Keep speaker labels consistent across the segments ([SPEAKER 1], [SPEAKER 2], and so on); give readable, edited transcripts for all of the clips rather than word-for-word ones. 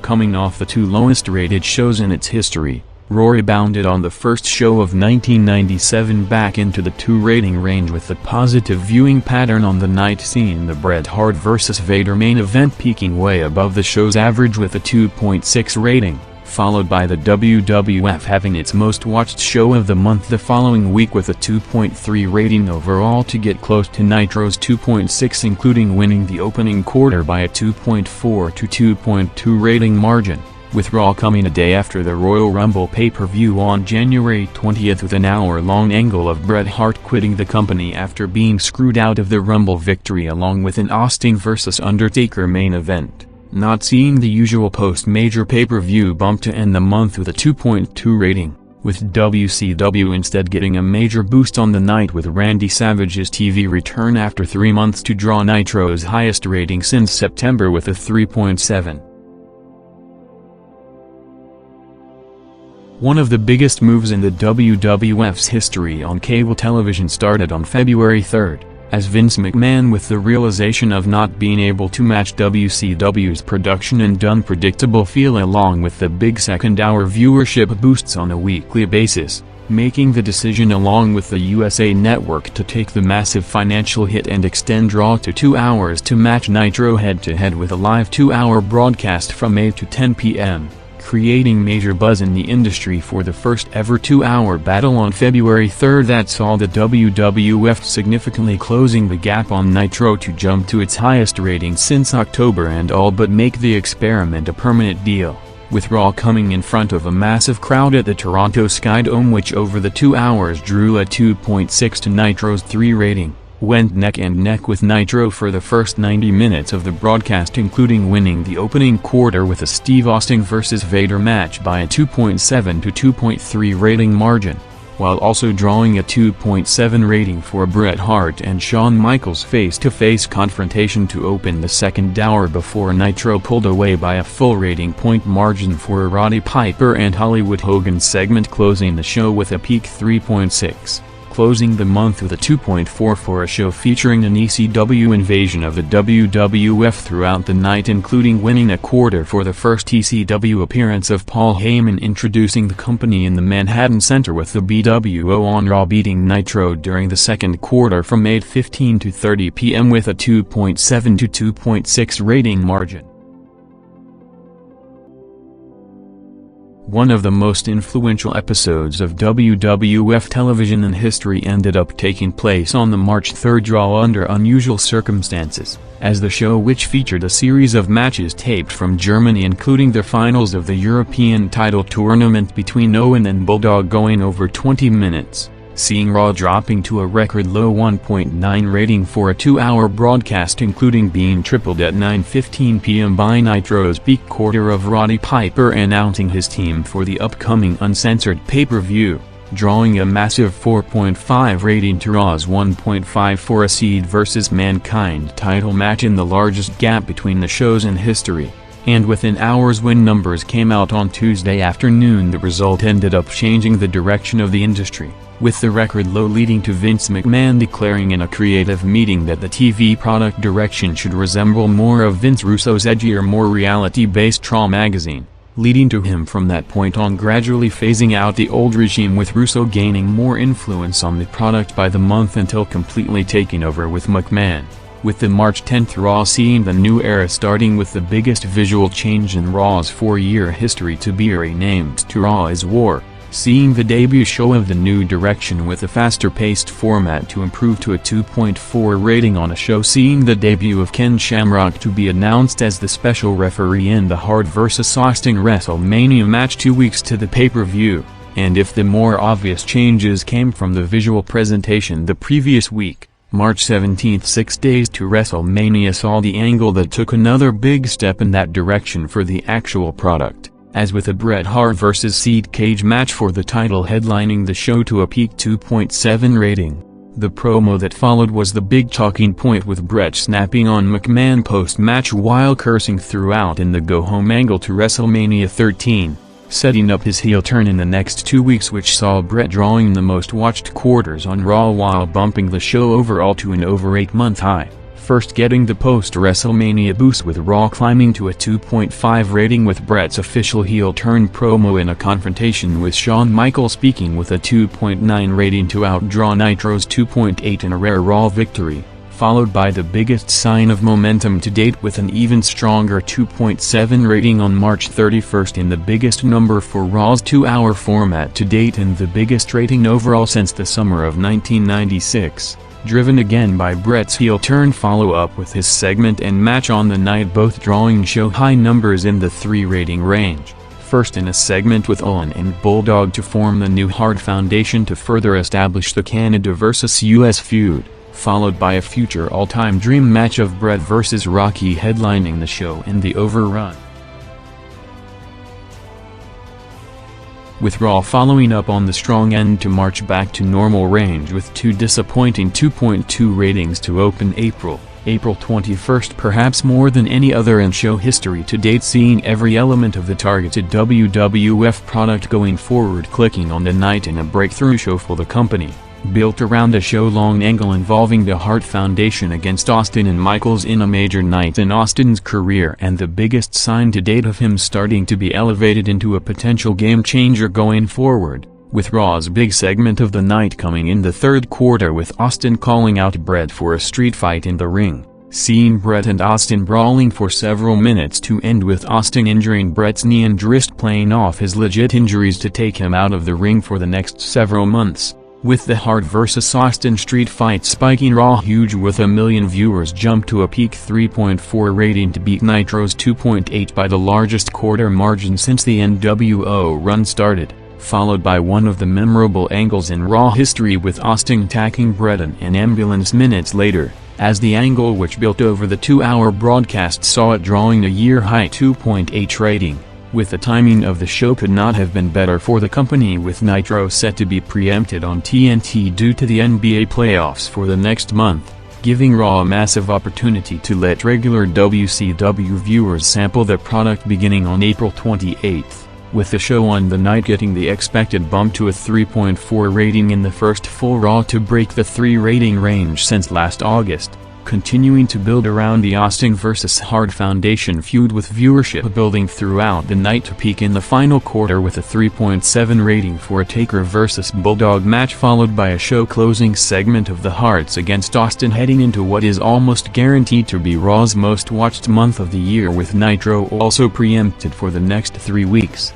[SPEAKER 1] coming off the two lowest rated shows in its history. Raw rebounded on the first show of 1997 back into the 2 rating range with the positive viewing pattern on the night, seeing the Bret Hart vs. Vader main event peaking way above the show's average with a 2.6 rating, followed by the WWF having its most watched show of the month the following week with a 2.3 rating overall to get close to Nitro's 2.6, including winning the opening quarter by a 2.4 to 2.2 rating margin, with Raw coming a day after the Royal Rumble pay-per-view on January 20th with an hour-long angle of Bret Hart quitting the company after being screwed out of the Rumble victory along with an Austin vs. Undertaker main event, not seeing the usual post-major pay-per-view bump to end the month with a 2.2 rating, with WCW instead getting a major boost on the night with Randy Savage's TV return after 3 months to draw Nitro's highest rating since September with a 3.7. One of the biggest moves in the WWF's history on cable television started on February 3rd, as Vince McMahon, with the realization of not being able to match WCW's production and unpredictable feel along with the big second-hour viewership boosts on a weekly basis, making the decision along with the USA Network to take the massive financial hit and extend Raw to 2 hours to match Nitro head-to-head with a live 2-hour broadcast from 8 to 10 p.m. creating major buzz in the industry for the first ever 2-hour battle on February 3rd that saw the WWF significantly closing the gap on Nitro to jump to its highest rating since October and all but make the experiment a permanent deal, with Raw coming in front of a massive crowd at the Toronto Skydome, which over the 2 hours drew a 2.6 to Nitro's 3 rating. Went neck and neck with Nitro for the first 90 minutes of the broadcast, including winning the opening quarter with a Steve Austin vs. Vader match by a 2.7 to 2.3 rating margin, while also drawing a 2.7 rating for Bret Hart and Shawn Michaels face-to-face confrontation to open the second hour before Nitro pulled away by a full rating point margin for a Roddy Piper and Hollywood Hogan segment, closing the show with a peak 3.6. Closing the month with a 2.4 for a show featuring an ECW invasion of the WWF throughout the night, including winning a quarter for the first ECW appearance of Paul Heyman introducing the company in the Manhattan Center, with the BWO on Raw beating Nitro during the second quarter from 8:15 to 30 p.m. with a 2.7 to 2.6 rating margin. One of the most influential episodes of WWF television in history ended up taking place on the March 3rd draw under unusual circumstances, as the show, which featured a series of matches taped from Germany including the finals of the European title tournament between Owen and Bulldog going over 20 minutes, seeing Raw dropping to a record low 1.9 rating for a 2-hour broadcast, including being tripled at 9:15 p.m. by Nitro's peak quarter of Roddy Piper announcing his team for the upcoming uncensored pay-per-view, drawing a massive 4.5 rating to Raw's 1.5 for a Seed vs. Mankind title match in the largest gap between the shows in history. And within hours, when numbers came out on Tuesday afternoon, the result ended up changing the direction of the industry, with the record low leading to Vince McMahon declaring in a creative meeting that the TV product direction should resemble more of Vince Russo's edgier, more reality-based Raw magazine, leading to him from that point on gradually phasing out the old regime, with Russo gaining more influence on the product by the month until completely taking over with McMahon, with the March 10th Raw seeing the new era starting with the biggest visual change in Raw's 4-year history to be renamed to Raw is War, seeing the debut show of the new direction with a faster-paced format to improve to a 2.4 rating on a show, seeing the debut of Ken Shamrock to be announced as the special referee in the Hart vs. Austin WrestleMania match 2 weeks to the pay-per-view, and if the more obvious changes came from the visual presentation the previous week, March 17th, 6 days to WrestleMania, saw the angle that took another big step in that direction for the actual product, as with a Bret Hart vs. Seed cage match for the title headlining the show to a peak 2.7 rating. The promo that followed was the big talking point, with Bret snapping on McMahon post-match while cursing throughout in the go-home angle to WrestleMania 13. Setting up his heel turn in the next 2 weeks, which saw Bret drawing the most watched quarters on Raw while bumping the show overall to an over 8-month high, first getting the post-WrestleMania boost with Raw climbing to a 2.5 rating with Bret's official heel-turn promo in a confrontation with Shawn Michaels, peaking with a 2.9 rating to outdraw Nitro's 2.8 in a rare Raw victory, followed by the biggest sign of momentum to date with an even stronger 2.7 rating on March 31st in the biggest number for Raw's 2-hour format to date and the biggest rating overall since the summer of 1996, driven again by Bret's heel-turn follow-up with his segment and match on the night, both drawing show-high numbers in the 3 rating range. First in a segment with Owen and Bulldog to form the new Hart Foundation to further establish the Canada vs. US feud, followed by a future all-time dream match of Bret vs. Rocky headlining the show and the overrun. With Raw following up on the strong end to march back to normal range with 2 disappointing 2.2 ratings to open April 21st, perhaps more than any other in show history to date, seeing every element of the targeted WWF product going forward clicking on the night in a breakthrough show for the company, built around a show-long angle involving the Hart Foundation against Austin and Michaels in a major night in Austin's career and the biggest sign to date of him starting to be elevated into a potential game-changer going forward, with Raw's big segment of the night coming in the third quarter with Austin calling out Bret for a street fight in the ring, seeing Bret and Austin brawling for several minutes to end with Austin injuring Bret's knee and wrist, playing off his legit injuries to take him out of the ring for the next several months, with the Hart vs. Austin street fight spiking Raw huge with 1 million viewers jump to a peak 3.4 rating to beat Nitro's 2.8 by the largest quarter margin since the NWO run started, followed by one of the memorable angles in Raw history with Austin attacking Bret in an ambulance minutes later, as the angle which built over the 2-hour broadcast saw it drawing a year-high 2.8 rating. With the timing of the show could not have been better for the company, with Nitro set to be preempted on TNT due to the NBA playoffs for the next month, giving Raw a massive opportunity to let regular WCW viewers sample the product beginning on April 28th, with the show on the night getting the expected bump to a 3.4 rating in the first full Raw to break the 3 rating range since last August, continuing to build around the Austin vs. Hart Foundation feud with viewership building throughout the night to peak in the final quarter with a 3.7 rating for a Taker vs. Bulldog match, followed by a show-closing segment of the Harts against Austin, heading into what is almost guaranteed to be Raw's most watched month of the year, with Nitro also preempted for the next 3 weeks.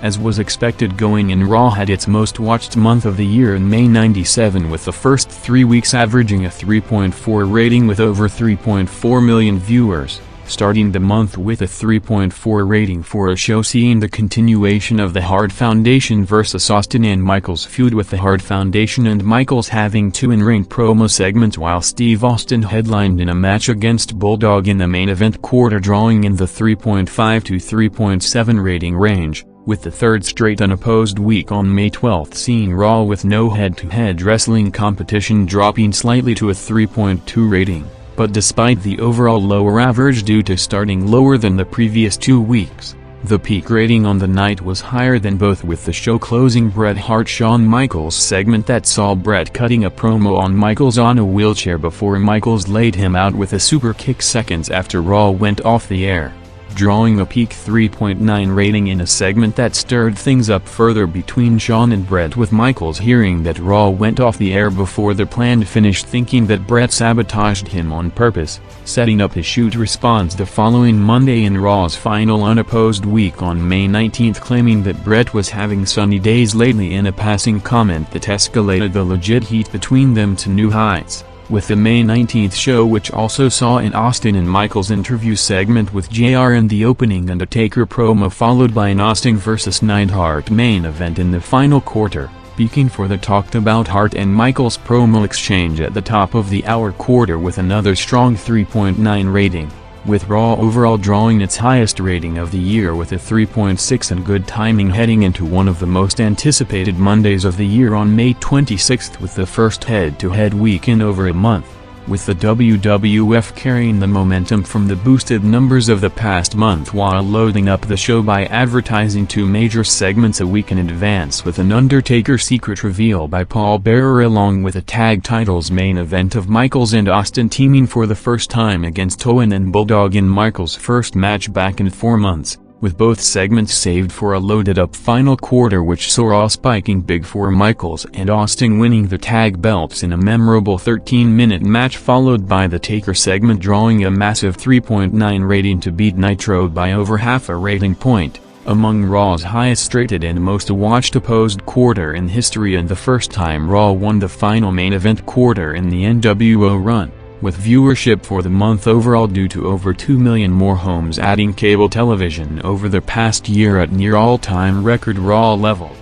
[SPEAKER 1] As was expected going in, Raw had its most watched month of the year in May '97, with the first 3 weeks averaging a 3.4 rating with over 3.4 million viewers, starting the month with a 3.4 rating for a show seeing the continuation of the Hart Foundation vs. Austin and Michaels feud, with the Hart Foundation and Michaels having 2 in-ring promo segments while Steve Austin headlined in a match against Bulldog in the main event quarter, drawing in the 3.5 to 3.7 rating range, with the third straight unopposed week on May 12 seeing Raw with no head-to-head wrestling competition dropping slightly to a 3.2 rating, but despite the overall lower average due to starting lower than the previous 2 weeks, the peak rating on the night was higher than both, with the show closing Bret Hart Shawn Michaels segment that saw Bret cutting a promo on Michaels on a wheelchair before Michaels laid him out with a super kick seconds after Raw went off the air, drawing a peak 3.9 rating in a segment that stirred things up further between Shawn and Bret, with Michaels hearing that Raw went off the air before the planned finish, thinking that Bret sabotaged him on purpose, setting up his shoot response the following Monday in Raw's final unopposed week on May 19, claiming that Bret was having sunny days lately in a passing comment that escalated the legit heat between them to new heights, with the May 19 show which also saw an Austin and Michaels interview segment with JR in the opening and a Taker promo, followed by an Austin vs. Neidhart main event in the final quarter, peaking for the talked about Hart and Michaels promo exchange at the top of the hour quarter with another strong 3.9 rating, with Raw overall drawing its highest rating of the year with a 3.6, and good timing heading into one of the most anticipated Mondays of the year on May 26 with the first head-to-head week in over a month, with the WWF carrying the momentum from the boosted numbers of the past month while loading up the show by advertising 2 major segments a week in advance, with an Undertaker secret reveal by Paul Bearer along with a tag titles main event of Michaels and Austin teaming for the first time against Owen and Bulldog in Michaels' first match back in 4 months, with both segments saved for a loaded-up final quarter which saw Raw spiking big for Michaels and Austin winning the tag belts in a memorable 13-minute match, followed by the Taker segment drawing a massive 3.9 rating to beat Nitro by over half a rating point, among Raw's highest rated and most watched opposed quarter in history, and the first time Raw won the final main event quarter in the NWO run, with viewership for the month overall due to over 2 million more homes adding cable television over the past year at near all-time record Raw level.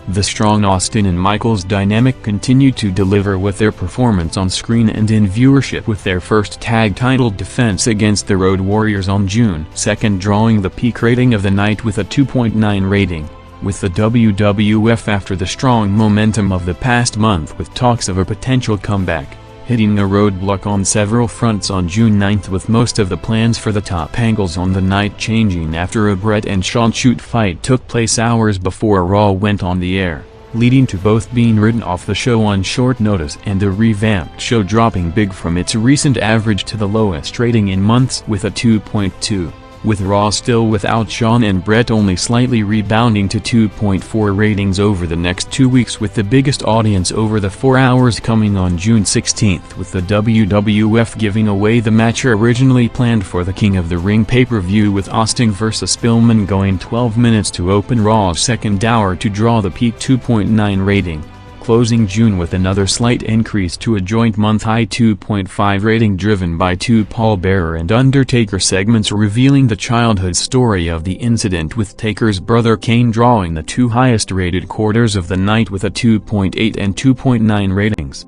[SPEAKER 1] The strong Austin and Michaels dynamic continued to deliver with their performance on screen and in viewership, with their first tag title defense against the Road Warriors on June 2nd drawing the peak rating of the night with a 2.9 rating. With the WWF after the strong momentum of the past month with talks of a potential comeback, hitting a roadblock on several fronts on June 9th, with most of the plans for the top angles on the night changing after a Bret and Shawn shoot fight took place hours before Raw went on the air, leading to both being written off the show on short notice and the revamped show dropping big from its recent average to the lowest rating in months with a 2.2. With Raw still without Shawn and Bret only slightly rebounding to 2.4 ratings over the next 2 weeks, with the biggest audience over the 4 hours coming on June 16th, with the WWF giving away the match originally planned for the King of the Ring pay-per-view, with Austin vs. Pillman going 12 minutes to open Raw's second hour to draw the peak 2.9 rating, closing June with another slight increase to a joint month-high 2.5 rating driven by 2 Paul Bearer and Undertaker segments revealing the childhood story of the incident, with Taker's brother Kane drawing the 2 highest-rated quarters of the night with a 2.8 and 2.9 ratings.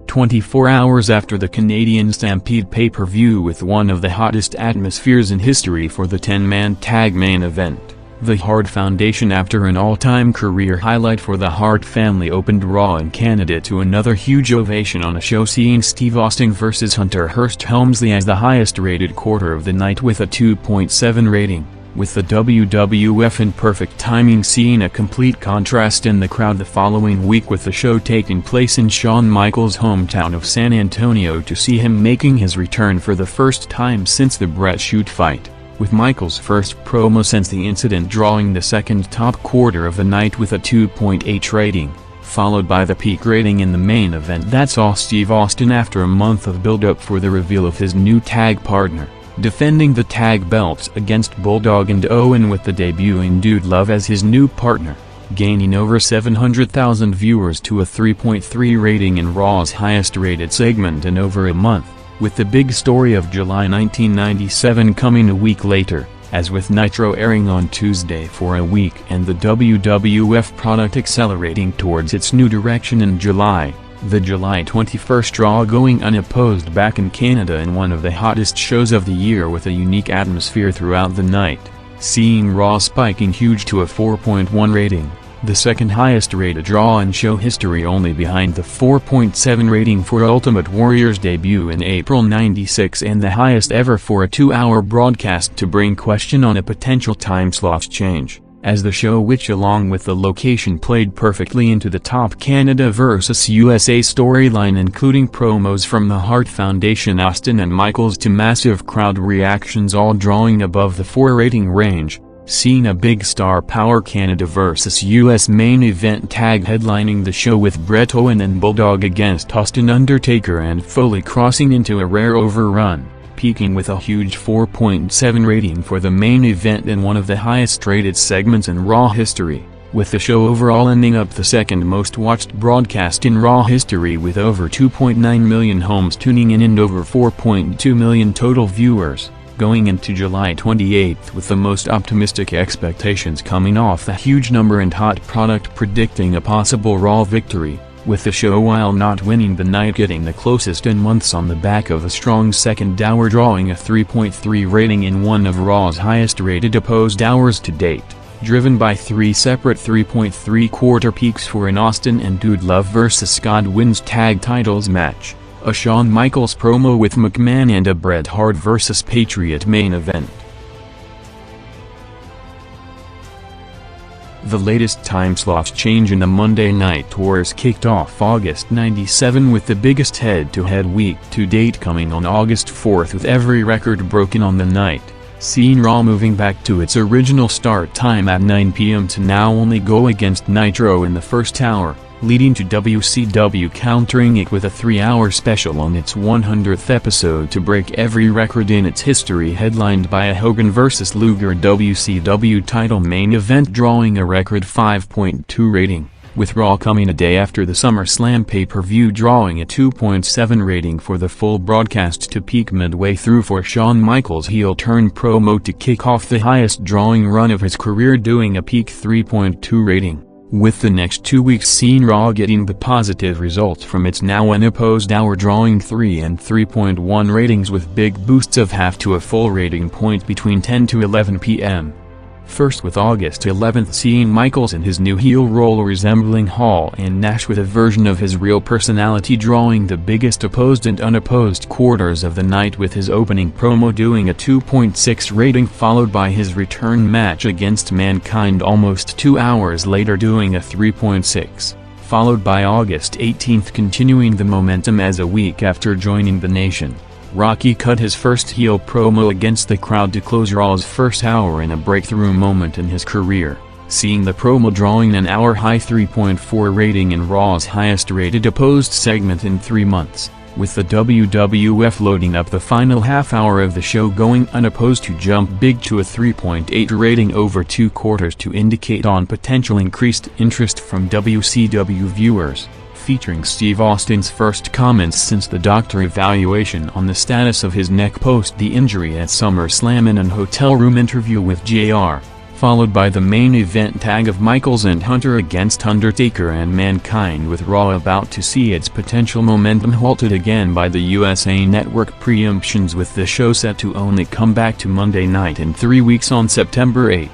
[SPEAKER 1] 24 hours after the Canadian Stampede pay-per-view, with one of the hottest atmospheres in history for the 10-man tag main event, the Hart Foundation, after an all-time career highlight for the Hart family, opened Raw in Canada to another huge ovation on a show seeing Steve Austin vs. Hunter Hearst Helmsley as the highest-rated quarter of the night with a 2.7 rating, with the WWF in perfect timing seeing a complete contrast in the crowd the following week, with the show taking place in Shawn Michaels' hometown of San Antonio to see him making his return for the first time since the Bret shoot fight, with Michaels' first promo since the incident drawing the second top quarter of the night with a 2.8 rating, followed by the peak rating in the main event that saw Steve Austin, after a month of build-up for the reveal of his new tag partner, defending the tag belts against Bulldog and Owen, with the debuting Dude Love as his new partner, gaining over 700,000 viewers to a 3.3 rating in Raw's highest-rated segment in over a month, with the big story of July 1997 coming a week later, as with Nitro airing on Tuesday for a week and the WWF product accelerating towards its new direction in July, the July 21st Raw going unopposed back in Canada in one of the hottest shows of the year with a unique atmosphere throughout the night, seeing Raw spiking huge to a 4.1 rating, the second highest rated Raw in show history, only behind the 4.7 rating for Ultimate Warrior's debut in April '96 and the highest ever for a 2-hour broadcast to bring question on a potential time slot change, as the show, which along with the location played perfectly into the top Canada vs. USA storyline, including promos from the Hart Foundation, Austin and Michaels, to massive crowd reactions, all drawing above the 4 rating range, seeing a big star power Canada vs. US main event tag headlining the show, with Bret Owen and Bulldog against Austin, Undertaker and Foley, crossing into a rare overrun, peaking with a huge 4.7 rating for the main event and one of the highest rated segments in Raw history, with the show overall ending up the second most watched broadcast in Raw history, with over 2.9 million homes tuning in and over 4.2 million total viewers, going into July 28th with the most optimistic expectations coming off the huge number and hot product predicting a possible Raw victory, with the show, while not winning the night, getting the closest in months on the back of a strong second hour, drawing a 3.3 rating in one of Raw's highest rated opposed hours to date, driven by 3 separate 3.3-quarter peaks for an Austin and Dude Love vs. Scott wins tag titles match, a Shawn Michaels promo with McMahon, and a Bret Hart vs. Patriot main event. The latest time slot change in the Monday Night Tours kicked off August '97 with the biggest head-to-head week to date coming on August 4th, with every record broken on the night, seeing Raw moving back to its original start time at 9 p.m. to now only go against Nitro in the first hour, leading to WCW countering it with a 3-hour special on its 100th episode to break every record in its history, headlined by a Hogan vs. Luger WCW title main event drawing a record 5.2 rating, with Raw coming a day after the SummerSlam pay-per-view drawing a 2.7 rating for the full broadcast to peak midway through for Shawn Michaels' heel-turn promo to kick off the highest drawing run of his career, doing a peak 3.2 rating. With the next 2 weeks seeing Raw getting the positive results from its now unopposed hour, drawing 3 and 3.1 ratings with big boosts of half to a full rating point between 10 to 11 p.m. First, with August 11th seeing Michaels in his new heel role resembling Hall and Nash, with a version of his real personality drawing the biggest opposed and unopposed quarters of the night, with his opening promo doing a 2.6 rating, followed by his return match against Mankind almost 2 hours later doing a 3.6, followed by August 18th continuing the momentum as a week after joining the Nation, Rocky cut his first heel promo against the crowd to close Raw's first hour in a breakthrough moment in his career, seeing the promo drawing an hour-high 3.4 rating and Raw's highest-rated opposed segment in 3 months, with the WWF loading up the final half-hour of the show going unopposed to jump big to a 3.8 rating over 2 quarters to indicate on potential increased interest from WCW viewers, featuring Steve Austin's first comments since the doctor evaluation on the status of his neck post the injury at SummerSlam in an hotel room interview with JR, followed by the main event tag of Michaels and Hunter against Undertaker and Mankind, with Raw about to see its potential momentum halted again by the USA Network preemptions, with the show set to only come back to Monday night in 3 weeks on September 8.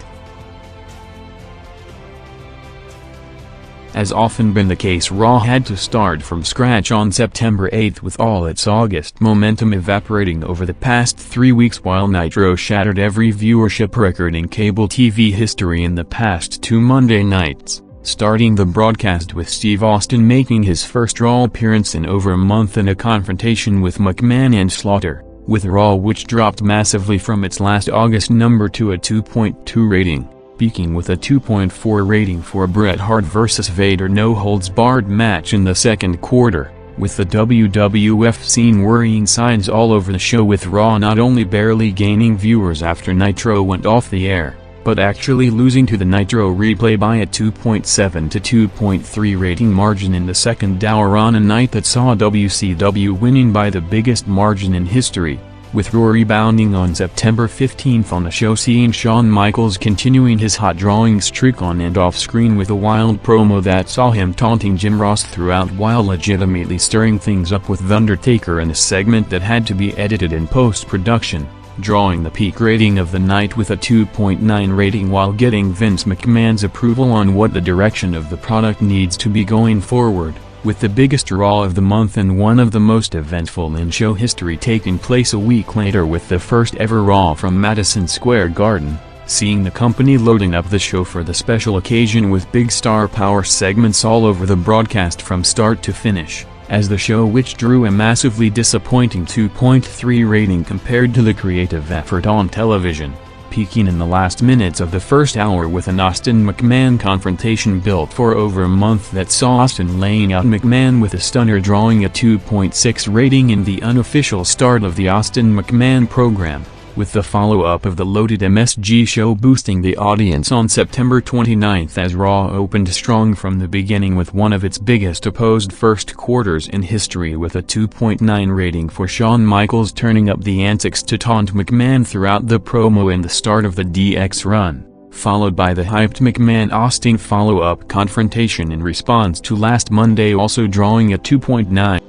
[SPEAKER 1] As often been the case, Raw had to start from scratch on September 8, with all its August momentum evaporating over the past 3 weeks, while Nitro shattered every viewership record in cable TV history in the past 2 Monday nights, starting the broadcast with Steve Austin making his first Raw appearance in over a month in a confrontation with McMahon and Slaughter, with Raw which dropped massively from its last August number to a 2.2 rating. Peaking with a 2.4 rating for Bret Hart vs. Vader no-holds-barred match in the second quarter, with the WWF seeing worrying signs all over the show, with Raw not only barely gaining viewers after Nitro went off the air, but actually losing to the Nitro replay by a 2.7 to 2.3 rating margin in the second hour, on a night that saw WCW winning by the biggest margin in history, with Raw rebounding on September 15th on the show seeing Shawn Michaels continuing his hot drawing streak on and off screen with a wild promo that saw him taunting Jim Ross throughout while legitimately stirring things up with The Undertaker in a segment that had to be edited in post-production, drawing the peak rating of the night with a 2.9 rating while getting Vince McMahon's approval on what the direction of the product needs to be going forward, with the biggest Raw of the month and one of the most eventful in show history taking place a week later with the first ever Raw from Madison Square Garden, seeing the company loading up the show for the special occasion with big star power segments all over the broadcast from start to finish, as the show, which drew a massively disappointing 2.3 rating compared to the creative effort on television, peaking in the last minutes of the first hour with an Austin-McMahon confrontation built for over a month that saw Austin laying out McMahon with a stunner drawing a 2.6 rating in the unofficial start of the Austin-McMahon program, with the follow-up of the loaded MSG show boosting the audience on September 29 as Raw opened strong from the beginning with one of its biggest opposed first quarters in history, with a 2.9 rating for Shawn Michaels turning up the antics to taunt McMahon throughout the promo in the start of the DX run, followed by the hyped McMahon-Austin follow-up confrontation in response to last Monday also drawing a 2.9.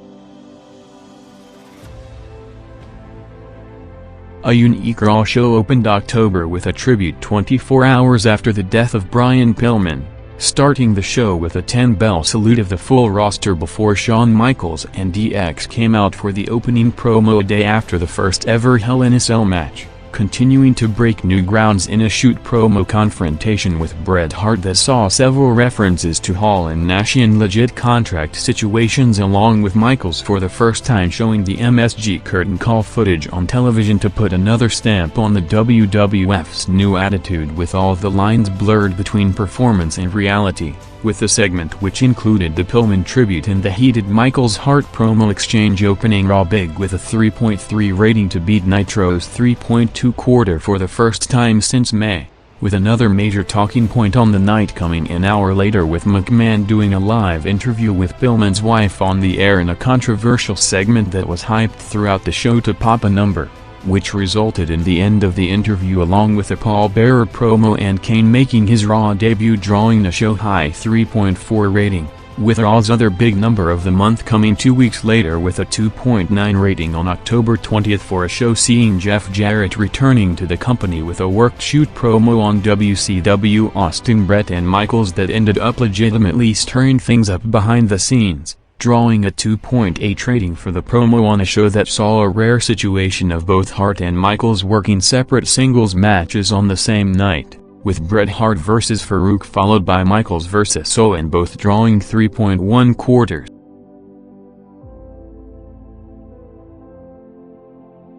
[SPEAKER 1] A unique Raw show opened October with a tribute 24 hours after the death of Brian Pillman, starting the show with a 10-bell salute of the full roster before Shawn Michaels and DX came out for the opening promo a day after the first ever Hell in a Cell match, continuing to break new grounds in a shoot promo confrontation with Bret Hart that saw several references to Hall and Nash in legit contract situations, along with Michaels for the first time showing the MSG curtain call footage on television to put another stamp on the WWF's new attitude, with all the lines blurred between performance and reality, with the segment which included the Pillman tribute and the heated Michaels-Hart promo exchange opening Raw big with a 3.3 rating to beat Nitro's 3.2 quarter for the first time since May, with another major talking point on the night coming an hour later with McMahon doing a live interview with Pillman's wife on the air in a controversial segment that was hyped throughout the show to pop a number, which resulted in the end of the interview along with a Paul Bearer promo and Kane making his Raw debut drawing a show-high 3.4 rating, with Raw's other big number of the month coming 2 weeks later with a 2.9 rating on October 20th for a show seeing Jeff Jarrett returning to the company with a worked shoot promo on WCW Austin, Bret and Michaels that ended up legitimately stirring things up behind the scenes, drawing a 2.8 rating for the promo on a show that saw a rare situation of both Hart and Michaels working separate singles matches on the same night, with Bret Hart vs. Farouk followed by Michaels vs. Owen both drawing 3.1 quarters.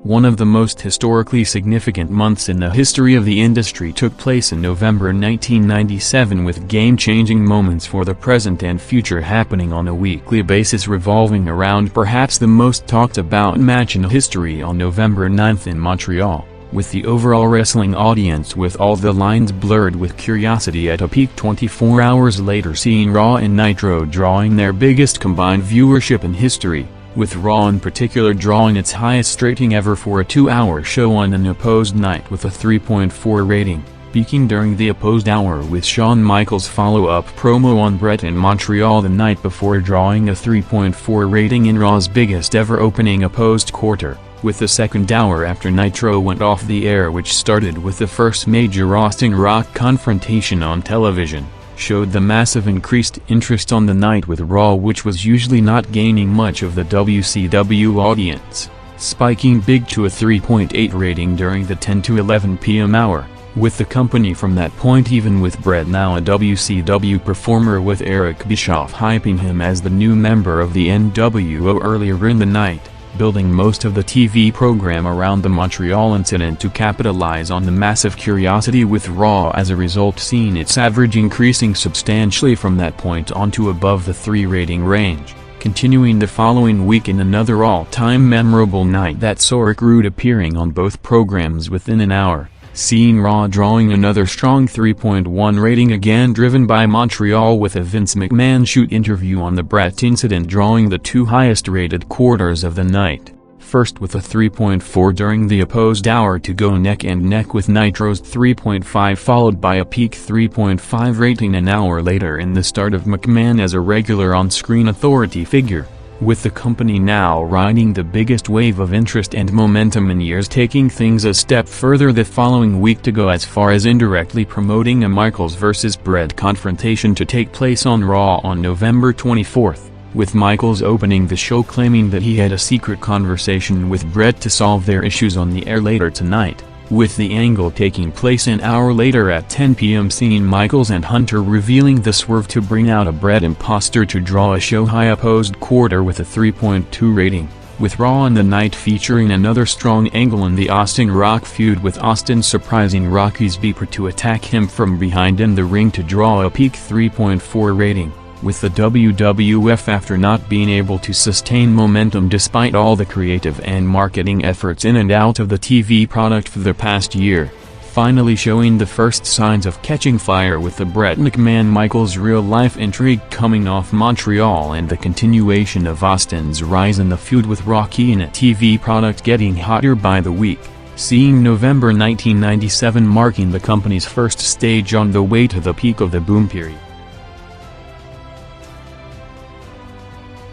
[SPEAKER 1] One of the most historically significant months in the history of the industry took place in November 1997, with game-changing moments for the present and future happening on a weekly basis revolving around perhaps the most talked about match in history on November 9th in Montreal, with the overall wrestling audience with all the lines blurred with curiosity at a peak 24 hours later seeing Raw and Nitro drawing their biggest combined viewership in history, with Raw in particular drawing its highest rating ever for a 2-hour show on an opposed night with a 3.4 rating, peaking during the opposed hour with Shawn Michaels' follow-up promo on Bret in Montreal the night before drawing a 3.4 rating in Raw's biggest ever opening opposed quarter, with the second hour after Nitro went off the air, which started with the first major Austin Rock confrontation on television, showed the massive increased interest on the night, with Raw, which was usually not gaining much of the WCW audience, spiking big to a 3.8 rating during the 10 to 11 p.m. hour, with the company from that point, even with Bret, now a WCW performer, with Eric Bischoff hyping him as the new member of the NWO earlier in the night, building most of the TV program around the Montreal incident to capitalize on the massive curiosity, with Raw as a result seeing its average increasing substantially from that point on to above the 3 rating range, continuing the following week in another all-time memorable night that saw Rick Rude appearing on both programs within an hour, seeing Raw drawing another strong 3.1 rating, again driven by Montreal, with a Vince McMahon shoot interview on the Bret incident drawing the 2 highest rated quarters of the night, first with a 3.4 during the opposed hour to go neck and neck with Nitro's 3.5, followed by a peak 3.5 rating an hour later in the start of McMahon as a regular on-screen authority figure, with the company now riding the biggest wave of interest and momentum in years, taking things a step further the following week to go as far as indirectly promoting a Michaels vs. Bret confrontation to take place on Raw on November 24th, with Michaels opening the show claiming that he had a secret conversation with Bret to solve their issues on the air later tonight, with the angle taking place an hour later at 10 p.m. seeing Michaels and Hunter revealing the swerve to bring out a Bret imposter to draw a show-high opposed quarter with a 3.2 rating, with Raw on the night featuring another strong angle in the Austin Rock feud, with Austin surprising Rocky's beeper to attack him from behind in the ring to draw a peak 3.4 rating, with the WWF, after not being able to sustain momentum despite all the creative and marketing efforts in and out of the TV product for the past year, finally showing the first signs of catching fire, with the Bret McMahon-Michaels real-life intrigue coming off Montreal and the continuation of Austin's rise in the feud with Rocky and a TV product getting hotter by the week, seeing November 1997 marking the company's first stage on the way to the peak of the boom period.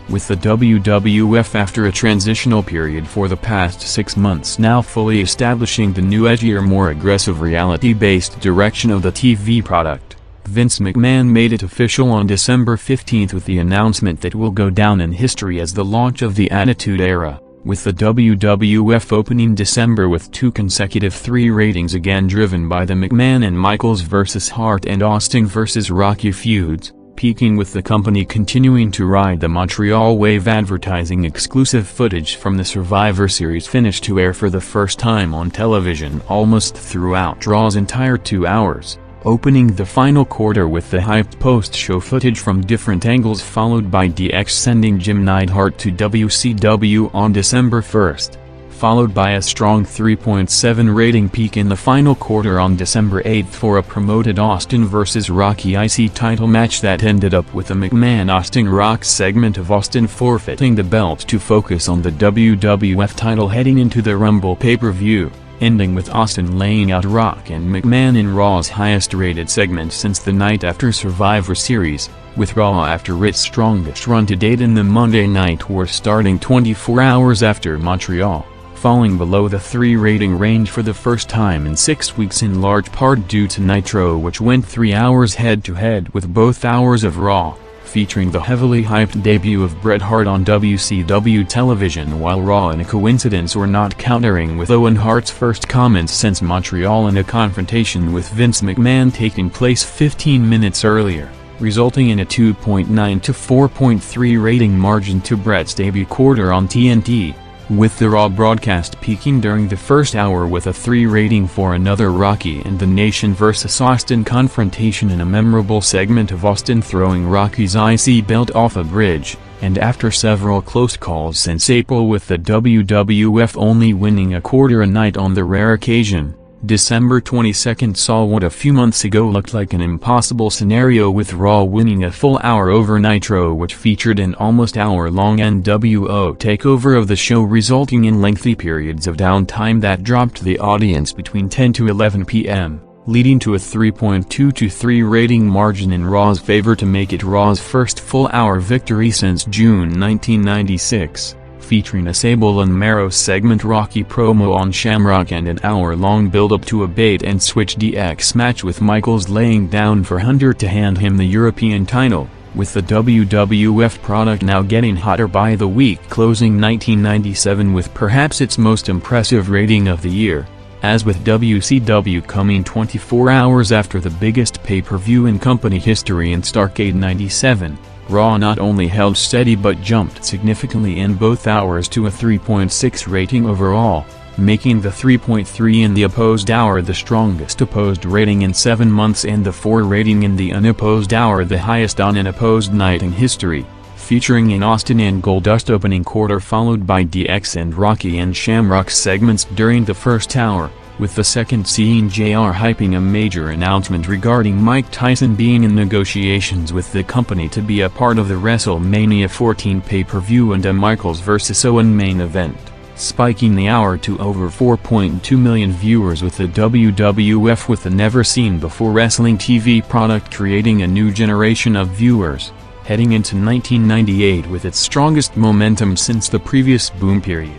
[SPEAKER 1] with the WWF after a transitional period for the past 6 months now fully establishing the new edgier, more aggressive reality-based direction of the TV product. Vince McMahon made it official on December 15 with the announcement that will go down in history as the launch of the Attitude Era, with the WWF opening December with 2 consecutive 3 ratings, again driven by the McMahon and Michaels vs. Hart and Austin vs. Rocky feuds, peaking with the company continuing to ride the Montreal wave. Advertising exclusive footage from the Survivor Series finished to air for the first time on television almost throughout Raw's entire 2 hours, opening the final quarter with the hyped post-show footage from different angles, followed by DX sending Jim Neidhart to WCW on December 1st, followed by a strong 3.7 rating peak in the final quarter on December 8th for a promoted Austin vs. Rocky IC title match that ended up with a McMahon-Austin Rock segment of Austin forfeiting the belt to focus on the WWF title heading into the Rumble pay-per-view, ending with Austin laying out Rock and McMahon in Raw's highest-rated segment since the night after Survivor Series, with Raw after its strongest run to date in the Monday Night War starting 24 hours after Montreal, falling below the 3 rating range for the first time in 6 weeks, in large part due to Nitro, which went 3 hours head-to-head with both hours of Raw, featuring the heavily hyped debut of Bret Hart on WCW television, while Raw, in a coincidence or not, countering with Owen Hart's first comments since Montreal in a confrontation with Vince McMahon taking place 15 minutes earlier, resulting in a 2.9 to 4.3 rating margin to Bret's debut quarter on TNT, with the Raw broadcast peaking during the first hour with a 3 rating for another Rocky and the Nation vs. Austin confrontation in a memorable segment of Austin throwing Rocky's IC belt off a bridge, and after several close calls since April, with the WWF only winning a quarter a night on the rare occasion. December 22nd saw what a few months ago looked like an impossible scenario, with Raw winning a full hour over Nitro, which featured an almost hour-long NWO takeover of the show, resulting in lengthy periods of downtime that dropped the audience between 10 to 11 p.m., leading to a 3.2 to 3 rating margin in Raw's favor to make it Raw's first full-hour victory since June 1996. Featuring a Sable and Marrow segment, Rocky promo on Shamrock, and an hour-long build-up to a bait-and-switch DX match with Michaels laying down for Hunter to hand him the European title, with the WWF product now getting hotter by the week, closing 1997 with perhaps its most impressive rating of the year. As with WCW coming 24 hours after the biggest pay-per-view in company history in Starrcade '97, Raw not only held steady but jumped significantly in both hours to a 3.6 rating overall, making the 3.3 in the opposed hour the strongest opposed rating in 7 months and the 4 rating in the unopposed hour the highest on an opposed night in history, featuring an Austin and Goldust opening quarter followed by DX and Rocky and Shamrock segments during the first hour, with the second seeing JR hyping a major announcement regarding Mike Tyson being in negotiations with the company to be a part of the WrestleMania 14 pay-per-view and a Michaels vs. Owen main event, spiking the hour to over 4.2 million viewers, with the WWF with the never-seen-before wrestling TV product creating a new generation of viewers, heading into 1998 with its strongest momentum since the previous boom period.